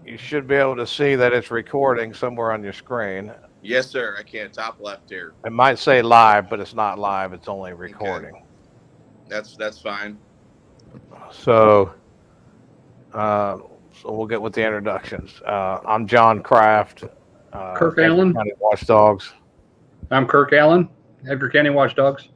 You should be able to see that it's recording somewhere on your screen. Yes, sir. I can. Top left here. It might say live, but it's not live. It's only Okay, recording. that's fine. So, uh, so we'll get with the introductions. I'm John Kraft, Kirk Edgar Allen. County Watchdogs. I'm Kirk Allen, Edgar County Watchdogs.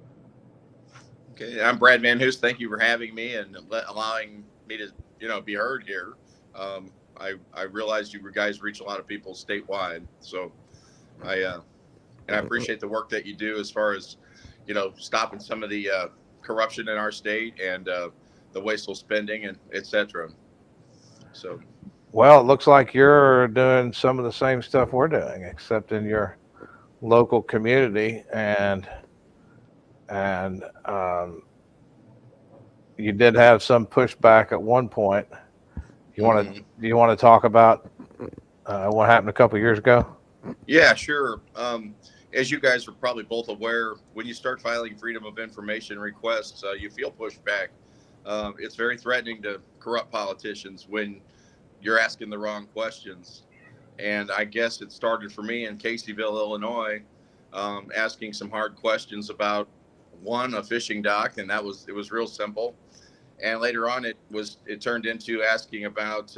Okay, I'm Brad VanHoose. Thank you for having me and allowing me to, be heard here. I realized you guys reach a lot of people statewide, so I and I appreciate the work that you do as far as, stopping some of the corruption in our state and the wasteful spending and etc. So Well, it looks like you're doing some of the same stuff we're doing, except in your local community, and you did have some pushback at one point. You want to mhm. do you want to talk about what happened a couple of years ago? Yeah, sure. As you guys are probably both aware, when you start filing freedom of information requests, you feel pushback. It's very threatening to corrupt politicians when you're asking the wrong questions. And I guess it started for me in Caseyville, Illinois, asking some hard questions about one, a fishing dock, and it was real simple. And later on, it turned into asking about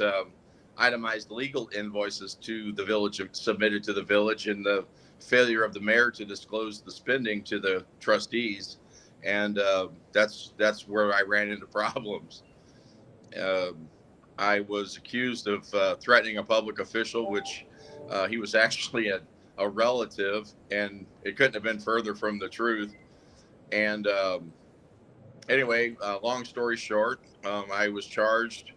itemized legal invoices to the village, submitted to the village, and the failure of the mayor to disclose the spending to the trustees, and that's where I ran into problems. Um I was accused of threatening a public official, which he was actually a relative, and it couldn't have been further from the truth. And anyway, long story short, I was charged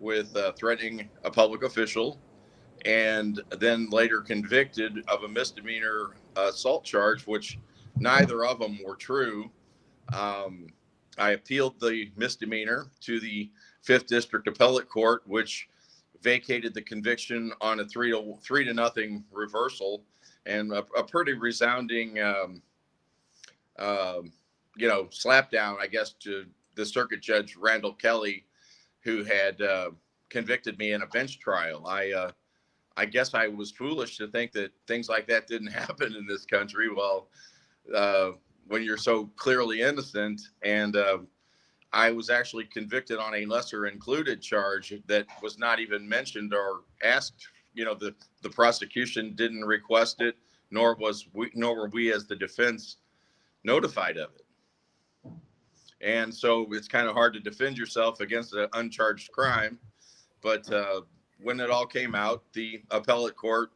with threatening a public official and then later convicted of a misdemeanor assault charge, which neither of them were true. Um, I appealed the misdemeanor to the Fifth District Appellate Court, which vacated the conviction on a three to nothing reversal, and a pretty resounding, um, slap down, I guess, to the circuit judge Randall Kelly, who had convicted me in a bench trial. I guess I was foolish to think that things like that didn't happen in this country. Well, uh, when you're so clearly innocent, and I was actually convicted on a lesser included charge that was not even mentioned or asked. The prosecution didn't request it, nor were we as the defense notified of it. And so it's kind of hard to defend yourself against an uncharged crime. But when it all came out, the appellate court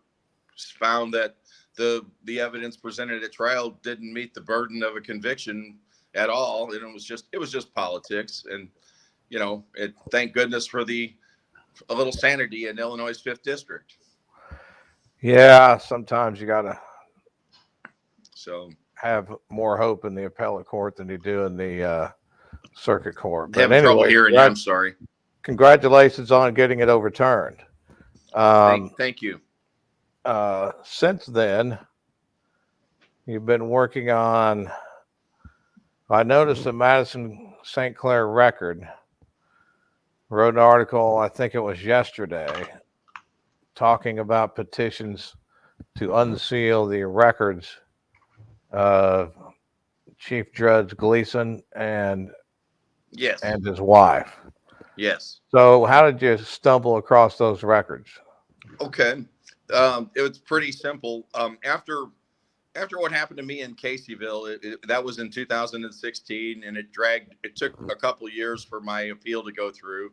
found that the evidence presented at trial didn't meet the burden of a conviction at all, and it was just politics. And thank goodness for the a little sanity in Illinois' fifth district. Yeah, sometimes you got to So have more hope in the appellate court than you do in the circuit court. But having trouble anyway, hearing you. I'm sorry. congratulations on getting it overturned. Um, Thank you. since then, you've been working on. I noticed the Madison St. Clair Record wrote an article, I think it was yesterday, talking about petitions to unseal the records of Chief Judge Gleason Yes. and his wife. Yes. So, how did you stumble across those records? Okay. It was pretty simple. After what happened to me in Caseyville, that was in 2016, and it took a couple years for my appeal to go through.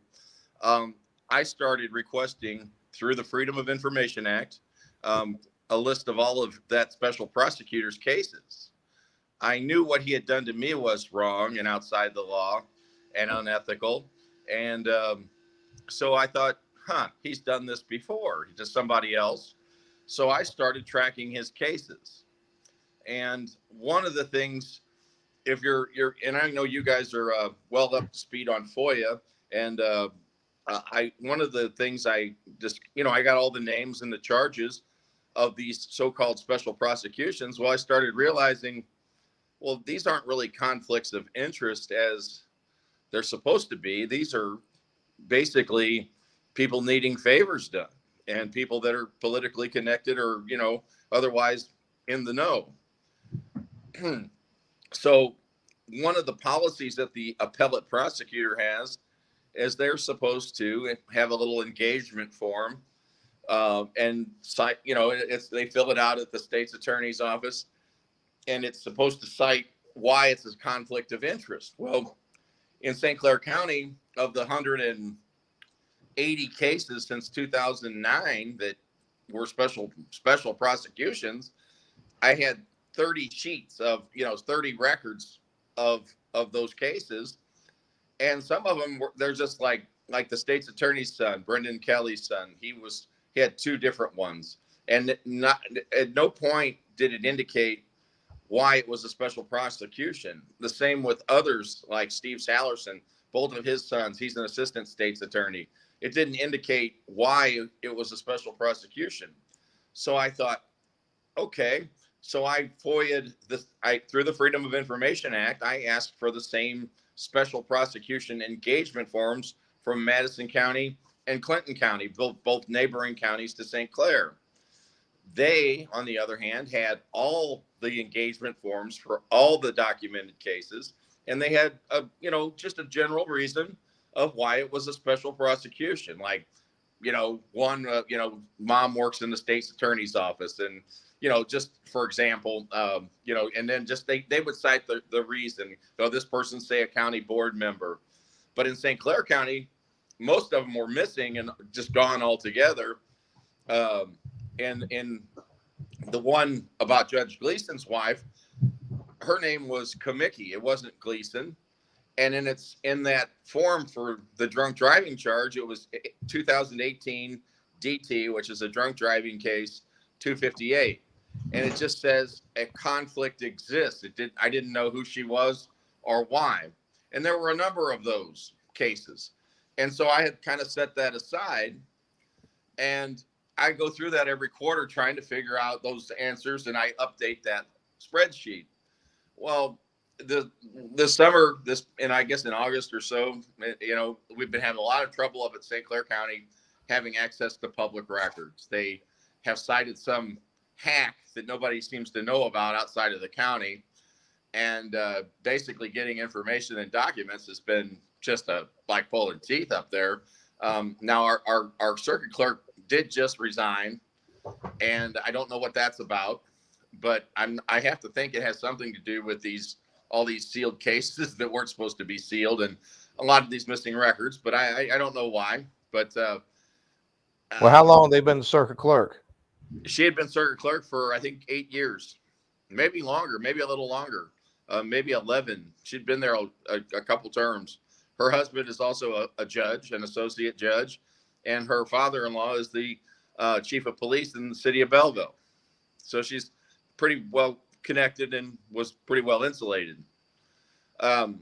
Um, I started requesting through the Freedom of Information Act a list of all of that special prosecutor's cases. I knew what he had done to me was wrong and outside the law and unethical. And so I thought, he's done this before to somebody else. So I started tracking his cases. And one of the things, if and I know you guys are well up to speed on FOIA, and one of the things I just, I got all the names and the charges of these so-called special prosecutions. Well, I started realizing, well, these aren't really conflicts of interest as they're supposed to be. These are basically people needing favors done. and people that are politically connected or, otherwise in the know. So one of the policies that the appellate prosecutor has is they're supposed to have a little engagement form, and cite, they fill it out at the state's attorney's office, and it's supposed to cite why it's a conflict of interest. Well, in St. Clair County, of the 180 cases since 2009 that were special prosecutions, I had 30 sheets of 30 records of those cases, and some of them they're just like the state's attorney's son, Brendan Kelly's son. He had 2 different ones, and not at no point did it indicate why it was a special prosecution. The same with others like Steve Sallerson, both of his sons. He's an assistant state's attorney. It didn't indicate why it was a special prosecution. So I thought, okay. So I FOIA'd this. Through the Freedom of Information Act, I asked for the same special prosecution engagement forms from Madison County and Clinton County, both neighboring counties to St. Clair. They, on the other hand, had all the engagement forms for all the documented cases, and they had just a general reason of why it was a special prosecution. Like, one, mom works in the state's attorney's office, and just for example, and then just they would cite the reason. This person, say, a county board member, but in St. Clair County, most of them were missing and just gone altogether. And in the one about Judge Gleason's wife, her name was Cahokia. It wasn't Gleason. And in that form for the drunk driving charge, it was 2018 DT, which is a drunk driving case, 258. And it just says a conflict exists. I didn't know who she was or why. And there were a number of those cases. And so I had kind of set that aside, and I go through that every quarter trying to figure out those answers, and I update that spreadsheet. Well, this summer, and I guess in August or so, we've been having a lot of trouble up at St. Clair County having access to public records. They have cited some hack that nobody seems to know about outside of the county, and basically getting information and documents has been just like pulling teeth up there. Now our circuit clerk did just resign, and I don't know what that's about, but I have to think it has something to do with all these sealed cases that weren't supposed to be sealed, and a lot of these missing records, but I don't know why. But well, how long have they been circuit clerk? She had been circuit clerk for, I think, 8 years, maybe longer, maybe a little longer, maybe 11. She'd been there a couple terms. Her husband is also a judge, an associate judge, and her father-in-law is the chief of police in the city of Belleville. So she's pretty well connected and was pretty well insulated. But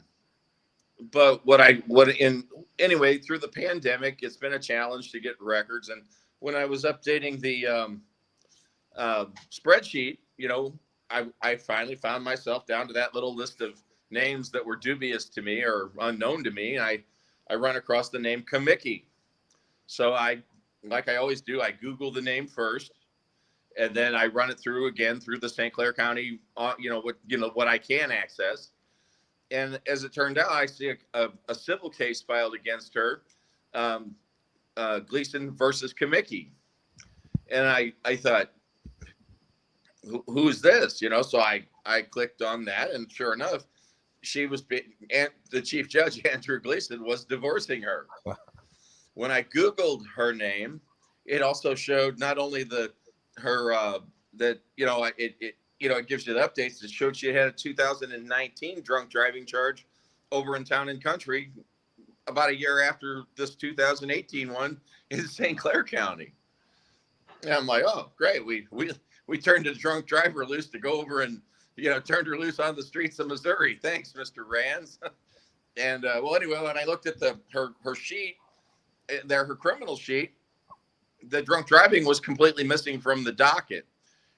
anyway, through the pandemic, it's been a challenge to get records. And when I was updating the spreadsheet, I finally found myself down to that little list of names that were dubious to me or unknown to me. I run across the name Cahokia. So like I always do, I Google the name first, and then I run it through the St. Clair County, what I can access. And as it turned out, I see a civil case filed against her, Gleason versus Cahokia. And I thought, who's this? So I clicked on that, and sure enough, the chief judge, Andrew Gleason, was divorcing her. When I Googled her name, it also showed not only it gives you the updates. It showed she had a 2019 drunk driving charge over in Town and Country about a year after this 2018 one in St. Clair County. And I'm like, oh, great. We turned a drunk driver loose to go over and, turned her loose on the streets of Missouri. Thanks, Mr. Rands. And anyway, when I looked at her sheet there, her criminal sheet, the drunk driving was completely missing from the docket.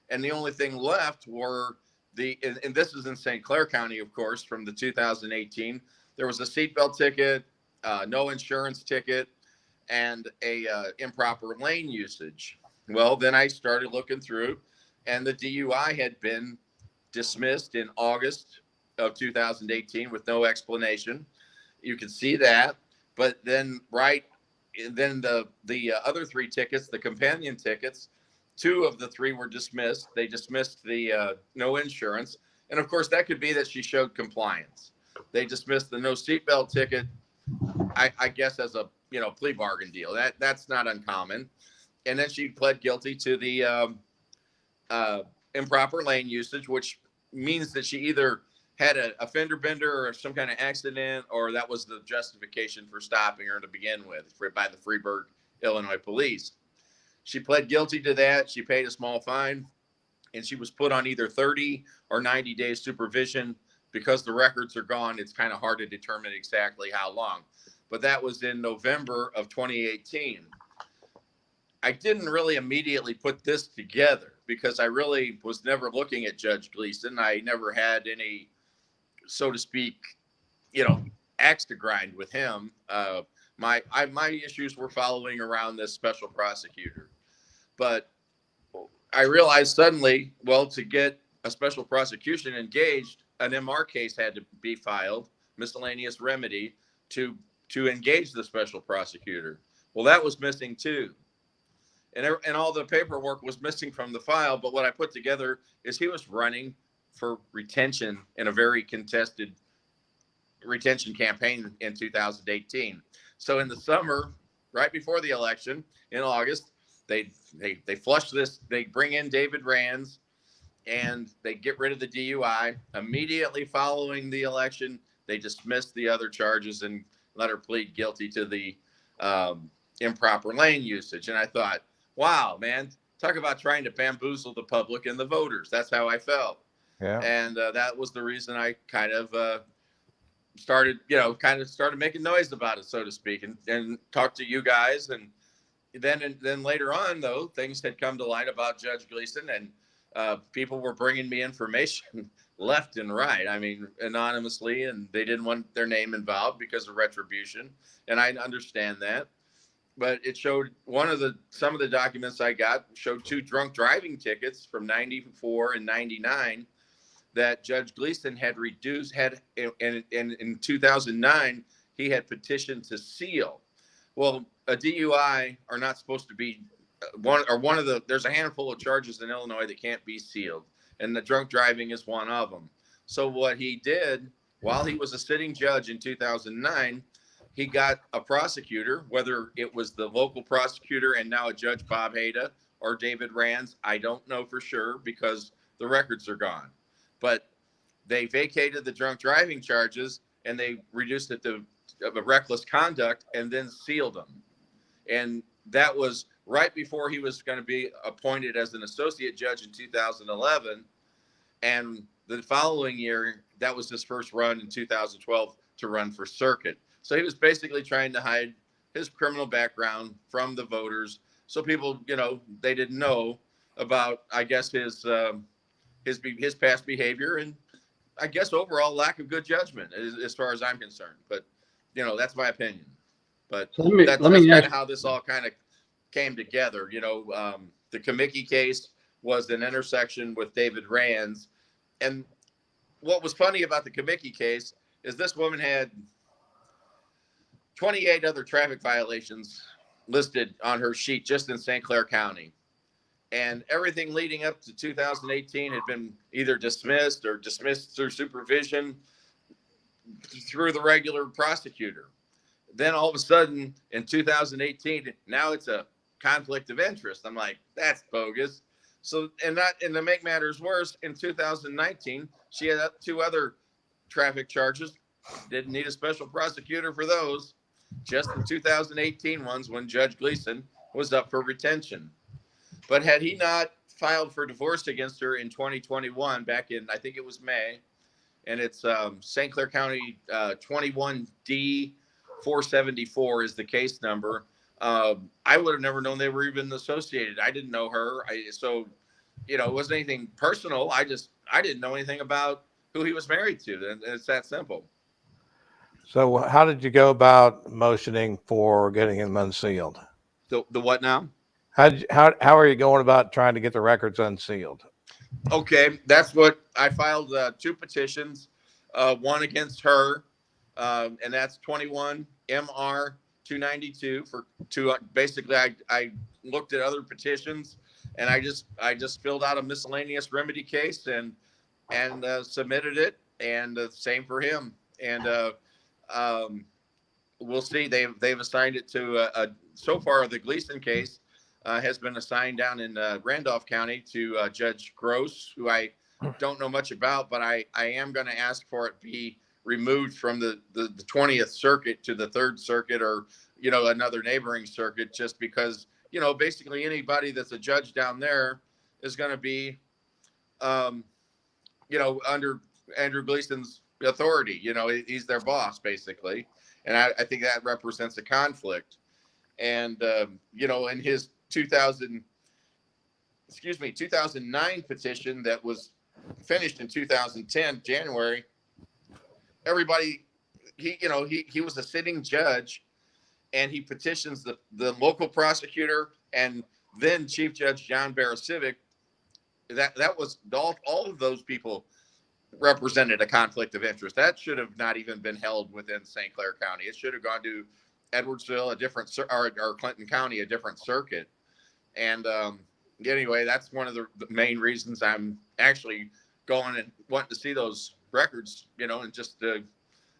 And the only thing left were and this is in St. Clair County, of course, from the 2018, there was a seatbelt ticket, no insurance ticket, and a improper lane usage. Well, then I started looking through, and the DUI had been dismissed in August of 2018 with no explanation. You can see that, but then then the other three tickets, the companion tickets, two of the three were dismissed. They dismissed the no insurance, and of course that could be that she showed compliance. They dismissed the no seatbelt ticket, I guess, as a plea bargain deal. That's not uncommon. And then she pled guilty to the uh, improper lane usage, which means that she either had a fender bender or some kind of accident, or that was the justification for stopping her to begin with by the Freeburg, Illinois police. She pled guilty to that. She paid a small fine, and she was put on either 30 or 90 days supervision. Because the records are gone, it's kind of hard to determine exactly how long. But that was in November of 2018. I didn't really immediately put this together because I really was never looking at Judge Gleason. I never had any, so to speak, axe to grind with him. My issues were following around this special prosecutor. But I realized suddenly, well, to get a special prosecution engaged, an MR case had to be filed, miscellaneous remedy, to engage the special prosecutor. Well, that was missing too. And all the paperwork was missing from the file. But what I put together is he was running for retention in a very contested retention campaign in 2018. So in the summer, right before the election in August, they flush this. They bring in David Rands, and they get rid of the DUI. Immediately following the election, they dismissed the other charges and let her plead guilty to the improper lane usage. And I thought, wow, man, talk about trying to bamboozle the public and the voters. That's how I felt. Yeah. And that was the reason I kind of started making noise about it, so to speak, and talked to you guys. And then later on, though, things had come to light about Judge Gleason, and people were bringing me information left and right. I mean, anonymously, and they didn't want their name involved because of retribution. And I understand that. But it showed some of the documents I got showed 2 drunk driving tickets from 94 and 99 that Judge Gleason had reduced, in 2009, he had petitioned to seal. Well, a DUI are not supposed to be there's a handful of charges in Illinois that can't be sealed, and the drunk driving is one of them. So what he did while he was a sitting judge in 2009, he got a prosecutor, whether it was the local prosecutor and now a Judge Bob Hayda or David Rands, I don't know for sure because the records are gone. But they vacated the drunk driving charges and they reduced it to reckless conduct and then sealed them. And that was right before he was going to be appointed as an associate judge in 2011. And the following year, that was his first run in 2012 to run for circuit. So he was basically trying to hide his criminal background from the voters. So people, they didn't know about, I guess, his past behavior and I guess overall lack of good judgment as far as I'm concerned. But, that's my opinion. But So that's kind of how this all kind of came together. The Cahokia case was an intersection with David Rands. And what was funny about the Cahokia case is this woman had 28 other traffic violations listed on her sheet just in St. Clair County. And everything leading up to 2018 had been either dismissed or dismissed through supervision through the regular prosecutor. Then all of a sudden in 2018, now it's a conflict of interest. I'm like, that's bogus. So, and to make matters worse, in 2019, she had 2 other traffic charges. Didn't need a special prosecutor for those. Just the 2018 ones when Judge Gleason was up for retention. But had he not filed for divorce against her in 2021, back in, I think it was May, and it's St. Clair County 21D 474 is the case number. I would have never known they were even associated. I didn't know her. So it wasn't anything personal. I didn't know anything about who he was married to. And it's that simple. So how did you go about motioning for getting him unsealed? The what now? How are you going about trying to get the records unsealed? Okay, that's what I filed 2 petitions, one against her, and that's 21 MR 292 for to basically I looked at other petitions and I just filled out a miscellaneous remedy case and submitted it, and same for him, and um, we'll see. They've assigned it to so far the Gleason case has been assigned down in Randolph County to Judge Gross, who I don't know much about, but I am going to ask for it be removed from the 20th Circuit to the Third Circuit, or another neighboring circuit, just because basically anybody that's a judge down there is going to be um, under Andrew Gleason's authority. He's their boss basically, and I think that represents a conflict. And in his 2009 petition that was finished in 2010 January, everybody he was a sitting judge, and he petitions the local prosecutor and then Chief Judge John Barasivic. That was all of those people represented a conflict of interest. That should have not even been held within St. Clair County. It should have gone to Edwardsville, a different, or Clinton County, a different circuit. And anyway, that's one of the main reasons I'm actually going and wanting to see those records, and just I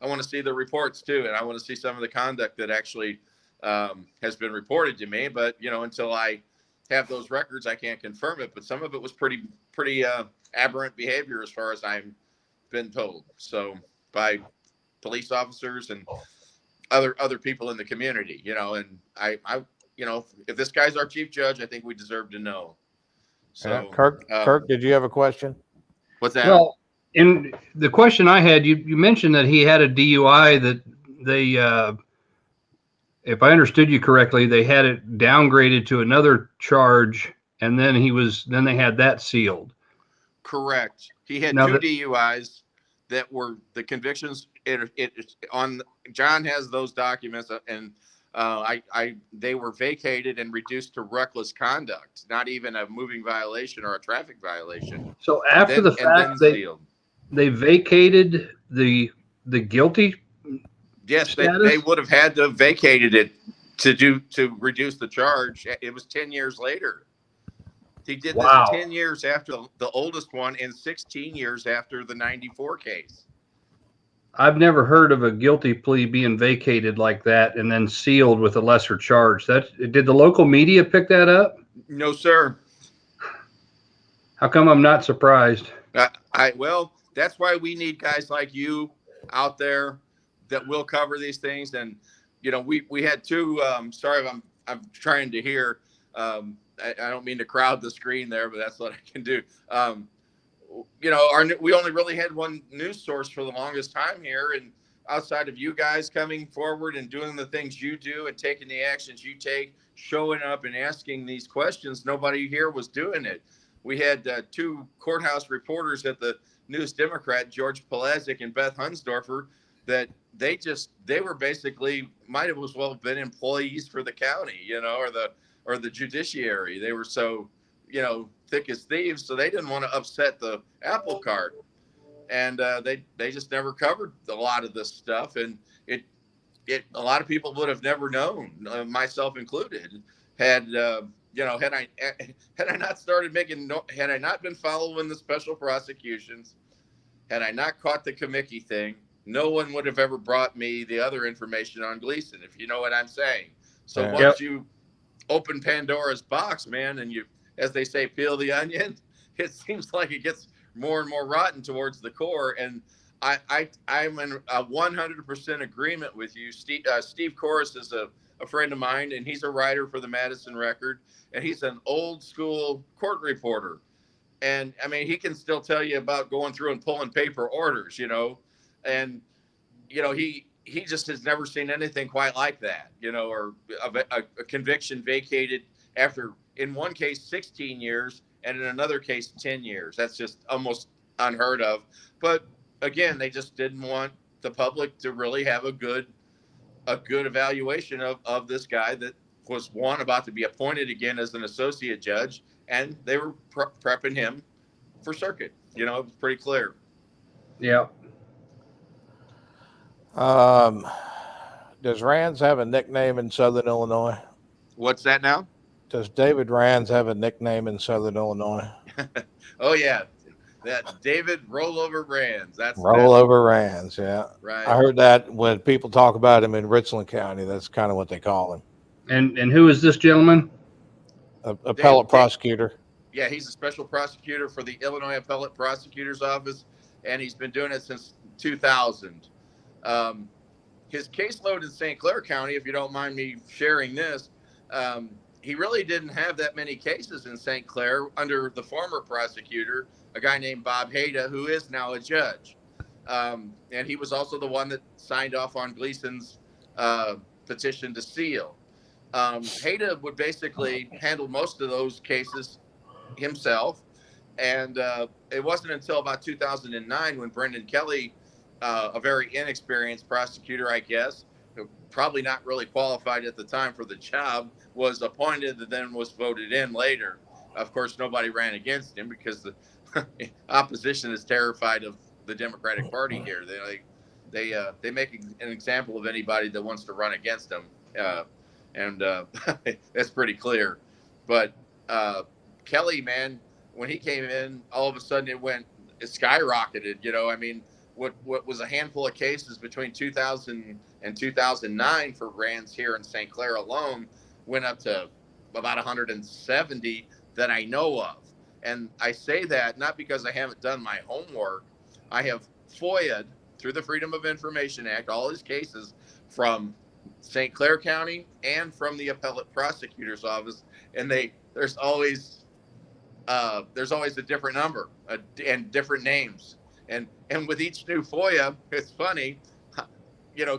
want to see the reports too. And I want to see some of the conduct that actually has been reported to me. But, until I have those records, I can't confirm it. But some of it was pretty aberrant behavior, as far as I've been told. So by police officers and other people in the community, and I if this guy's our chief judge, I think we deserve to know. So Kirk, did you have a question? What's that? Well, in the question I had, you mentioned that he had a DUI that they, if I understood you correctly, they had it downgraded to another charge, and then they had that sealed. Correct. He had Now two DUIs that were the convictions. On John has those documents, and they were vacated and reduced to reckless conduct, not even a moving violation or a traffic violation. So after the fact, they vacated the guilty. Yes, they would have had to have vacated it to reduce the charge. It was 10 years later. He did this 10 years after the oldest one and 16 years after the 94 case. I've never heard of a guilty plea being vacated like that and then sealed with a lesser charge. Did the local media pick that up? No, sir. How come I'm not surprised? Well, that's why we need guys like you out there that will cover these things. And we had two. Sorry, I'm trying to hear. I don't mean to crowd the screen there, but that's what I can do. We only really had one news source for the longest time here, and outside of you guys coming forward and doing the things you do and taking the actions you take, showing up and asking these questions, nobody here was doing it. We had 2 courthouse reporters at the News Democrat, George Palazic and Beth Hunsdorfer, that they were basically might have as well been employees for the county, or the judiciary. They were so, thick as thieves, so they didn't want to upset the apple cart, and they just never covered a lot of this stuff, and a lot of people would have never known, myself included, had I not started had I not been following the special prosecutions, had I not caught the Cahokia thing, no one would have ever brought me the other information on Gleason, if you know what I'm saying. So once you open Pandora's box, man, and you, as they say, peel the onion, it seems like it gets more and more rotten towards the core. And I'm in a 100% agreement with you. Steve Corris is a friend of mine, and he's a writer for the Madison Record, and he's an old school court reporter. And I mean, he can still tell you about going through and pulling paper orders, and he just has never seen anything quite like that, or a conviction vacated after, in one case, 16 years, and in another case, 10 years. That's just almost unheard of. But again, they just didn't want the public to really have a good evaluation of this guy that was about to be appointed again as an associate judge, and they were prepping him for circuit. It was pretty clear. Yeah. Does Rands have a nickname in Southern Illinois? What's that now? Does David Rands have a nickname in Southern Illinois? Oh yeah, that David Rollover Rands. That's Rollover Rands. Yeah, right. I heard that when people talk about him in Richland County. That's kind of what they call him. And who is this gentleman? Appellate prosecutor. Yeah, he's a special prosecutor for the Illinois Appellate Prosecutor's Office, and he's been doing it since 2000. His caseload in St. Clair County, if you don't mind me sharing this, he really didn't have that many cases in St. Clair under the former prosecutor, a guy named Bob Hayda, who is now a judge. And he was also the one that signed off on Gleason's petition to seal. Hayda would basically handle most of those cases himself. And it wasn't until about 2009 when Brendan Kelly, a very inexperienced prosecutor, I guess, probably not really qualified at the time for the job, was appointed and then was voted in later. Of course, nobody ran against him because the opposition is terrified of the Democratic Party here. They make an example of anybody that wants to run against them, and that's pretty clear. But Kelly, man, when he came in, all of a sudden it skyrocketed. I mean, what was a handful of cases between 2000 and 2009 for Rands here in St. Clair alone went up to about 170 that I know of. And I say that not because I haven't done my homework. I have FOIA'd through the Freedom of Information Act all his cases from St. Clair County and from the Appellate Prosecutor's Office, and there's always a different number and different names. And with each new FOIA, it's funny,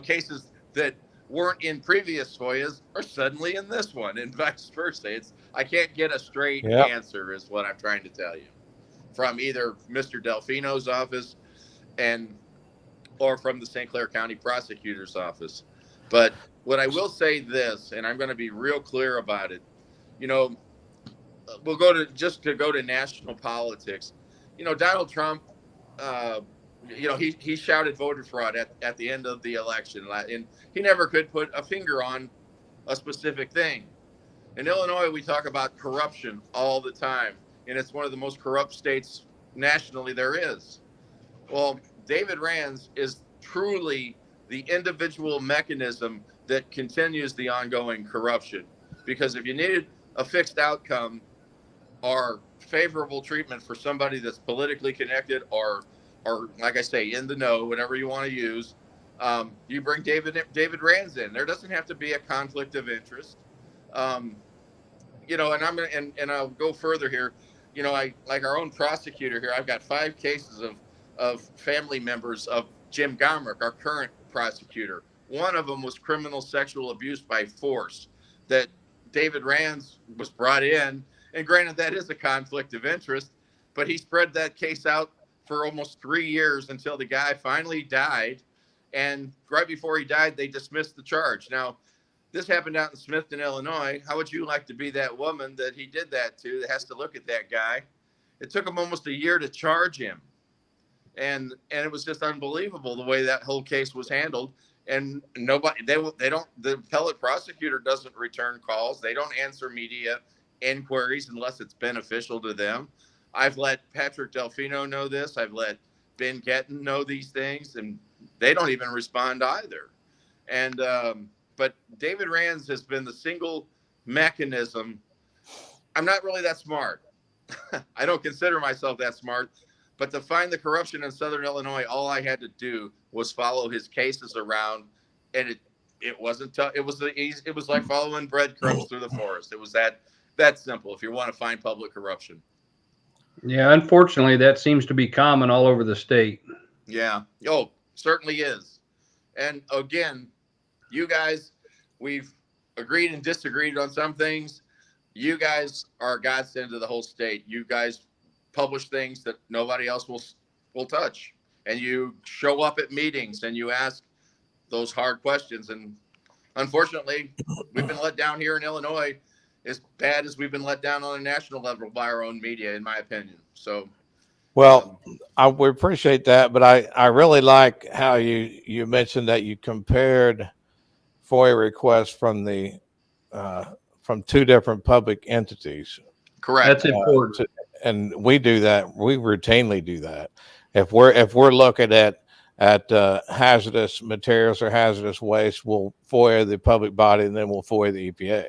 cases that weren't in previous FOIAs are suddenly in this one, and vice versa. I can't get a straight answer, is what I'm trying to tell you, from either Mr. Delfino's office or from the St. Clair County Prosecutor's Office. But what I will say this, and I'm going to be real clear about it, we'll go to national politics. Donald Trump, he shouted voter fraud at the end of the election, and he never could put a finger on a specific thing. In Illinois, we talk about corruption all the time, and it's one of the most corrupt states nationally there is. Well, David Rands is truly the individual mechanism that continues the ongoing corruption. Because if you needed a fixed outcome or favorable treatment for somebody that's politically connected or like I say, in the know, whatever you want to use, you bring David Rands in. There doesn't have to be a conflict of interest. And I'll go further here. I like our own prosecutor here. I've got 5 cases of family members of Jim Gomrick, our current prosecutor. One of them was criminal sexual abuse by force that David Rands was brought in. And granted, that is a conflict of interest, but he spread that case out for almost 3 years until the guy finally died. And right before he died, they dismissed the charge. Now, this happened out in Smithton, Illinois. How would you like to be that woman that he did that to, that has to look at that guy? It took him almost a year to charge him. And it was just unbelievable the way that whole case was handled. And the appellate prosecutor doesn't return calls. They don't answer media inquiries unless it's beneficial to them. I've let Patrick Delfino know this. I've let Ben Getton know these things, and they don't even respond either. And but David Rands has been the single mechanism. I'm not really that smart. I don't consider myself that smart. But to find the corruption in Southern Illinois, all I had to do was follow his cases around, and it wasn't tough. It was like following breadcrumbs through the forest. It was that simple. If you want to find public corruption. Yeah, unfortunately, that seems to be common all over the state. Yeah. Oh, certainly is. And again, you guys, we've agreed and disagreed on some things. You guys are a godsend to the whole state. You guys publish things that nobody else will touch. and you show up at meetings and you ask those hard questions. And unfortunately, we've been let down here in Illinois as bad as we've been let down on a national level by our own media, in my opinion. So, Well, we appreciate that, but I really like how you mentioned that you compared FOIA requests from two different public entities. correct. That's important. And we do that. We routinely do that. If we're looking at hazardous materials or hazardous waste, we'll FOIA the public body and then we'll FOIA the EPA.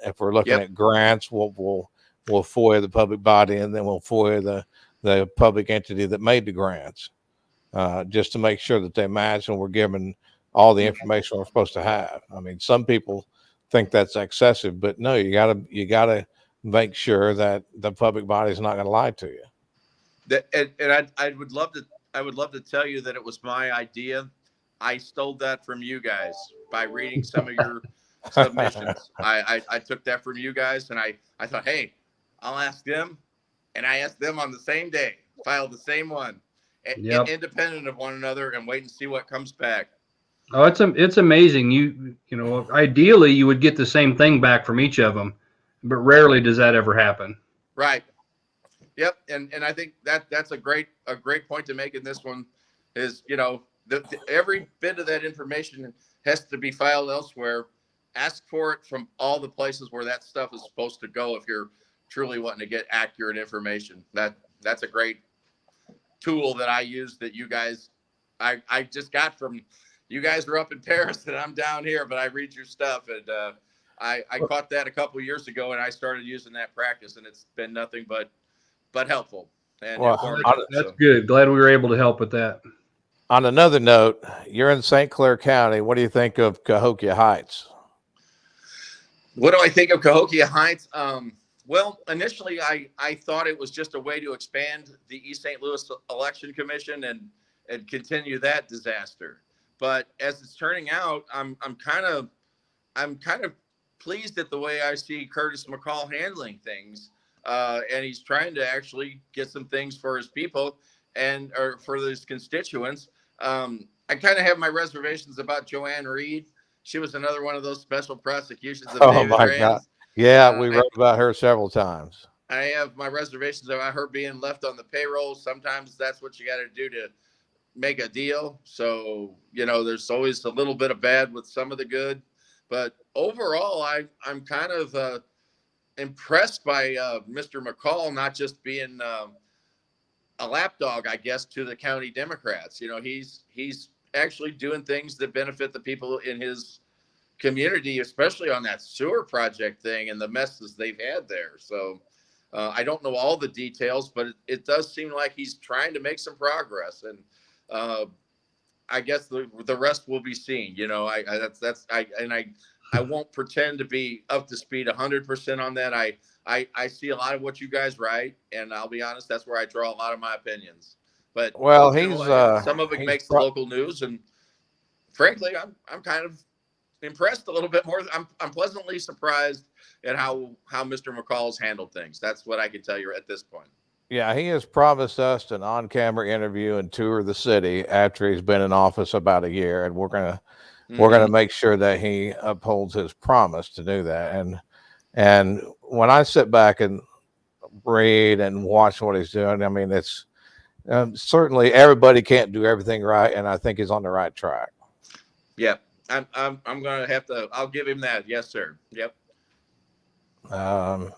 If we're looking Yep. at grants, we'll FOIA the public body and then we'll FOIA the public entity that made the grants, just to make sure that they match and we're given all the information we're supposed to have. I mean, some people think that's excessive, but no, you gotta make sure that the public body is not going to lie to you. And I would love to tell you that it was my idea. I stole that from you guys by reading some of your submissions. I took that from you guys, and I thought, hey, I'll ask them, and I asked them on the same day, filed the same one, independent of one another, and wait and see what comes back. Oh, it's amazing. You know, ideally you would get the same thing back from each of them, but rarely does that ever happen. Right. Yep. And I think that's a great point to make in this one is, you know, every bit of that information has to be filed elsewhere. Ask for it from all the places where that stuff is supposed to go if you're truly wanting to get accurate information. That's a great tool that I use that you guys, I just got from, you guys are up in Paris and I'm down here, but I read your stuff, and I caught that a couple of years ago and I started using that practice, and it's been nothing but helpful and informative. That's good. Glad we were able to help with that. On another note, you're in St. Clair County. What do you think of Cahokia Heights? What do I think of Cahokia Heights? Well, initially I thought it was just a way to expand the East St. Louis Election Commission and continue that disaster. But as it's turning out, I'm kind of pleased at the way I see Curtis McCall handling things. And he's trying to actually get some things for his people or for his constituents. I kind of have my reservations about Joanne Reed. She was another one of those special prosecutions of David Rands. God. Yeah, we wrote about her several times. I have my reservations about her being left on the payroll. Sometimes that's what you got to do to make a deal. So, you know, there's always a little bit of bad with some of the good. But overall, I'm kind of impressed by Mr. McCall not just being a lapdog, I guess, to the county Democrats. You know, he's actually doing things that benefit the people in his community, especially on that sewer project thing and the messes they've had there. So I don't know all the details, but it does seem like he's trying to make some progress. And I guess the rest will be seen. You know, I won't pretend to be up to speed 100% on that. I see a lot of what you guys write, and I'll be honest, that's where I draw a lot of my opinions. But well, some of it makes the local news, and frankly, I'm kind of impressed a little bit more. I'm pleasantly surprised at how Mr. McCall's handled things. That's what I can tell you at this point. Yeah, he has promised us an on-camera interview and tour of the city after he's been in office about a year, and we're gonna make sure that he upholds his promise to do that. And when I sit back and read and watch what he's doing, I mean, it's certainly everybody can't do everything right, and I think he's on the right track. Yeah, I'm gonna have to. I'll give him that. Yes, sir. Yep. Are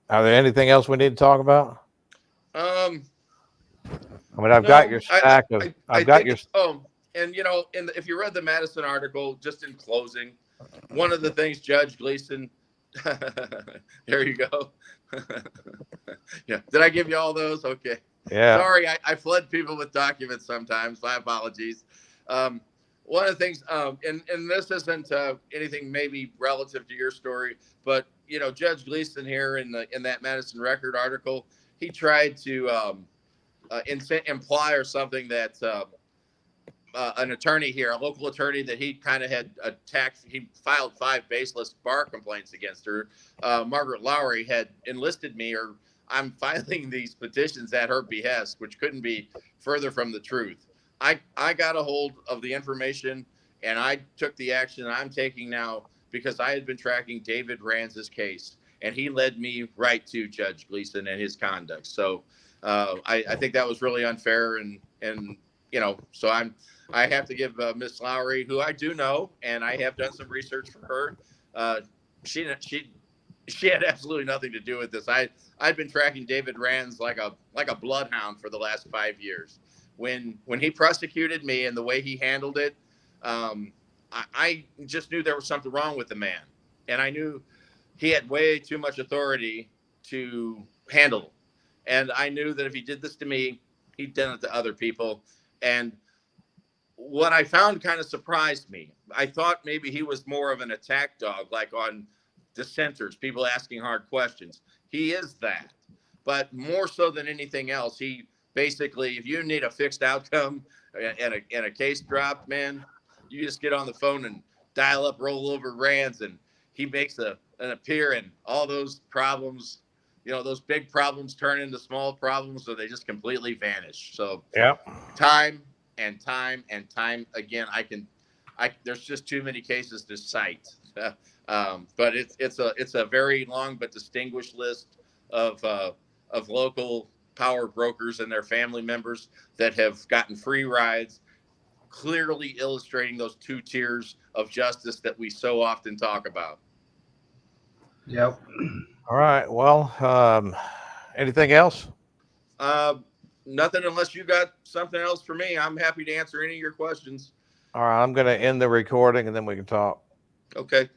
there anything else we need to talk about? I mean, I've got your stack of. And you know, if you read the Madison article, just in closing, one of the things Judge Gleason, there you go. Yeah, did I give you all those? Okay. Yeah. Sorry, I flood people with documents sometimes. My apologies. One of the things, and this isn't anything maybe relative to your story, but you know, Judge Gleason here in that Madison Record article, he tried to imply or something that an attorney here, a local attorney that he kind of had attacked, he filed 5 baseless bar complaints against her. Margaret Lowry had enlisted me or I'm filing these petitions at her behest, which couldn't be further from the truth. I got a hold of the information and I took the action I'm taking now because I had been tracking David Rands' case, and he led me right to Judge Gleason and his conduct. So I think that was really unfair, and so I have to give Miss Lowry, who I do know, and I have done some research for her. She had absolutely nothing to do with this. I'd been tracking David Rands like a bloodhound for the last 5 years. When he prosecuted me and the way he handled it, I just knew there was something wrong with the man, and I knew he had way too much authority to handle. And I knew that if he did this to me, he'd done it to other people. And what I found kind of surprised me. I thought maybe he was more of an attack dog, like on dissenters, people asking hard questions. He is that, but more so than anything else, he basically, if you need a fixed outcome and a case drop, man, you just get on the phone and dial up rollover Rands, and he makes an appear, and all those problems, those big problems turn into small problems, so they just completely vanish. So Yeah. time and time and time again, there's just too many cases to cite. But it's a very long but distinguished list of local power brokers and their family members that have gotten free rides, clearly illustrating those two tiers of justice that we so often talk about. Yep. All right. Well, anything else? Nothing unless you got something else for me. I'm happy to answer any of your questions. All right. I'm going to end the recording and then we can talk. Okay.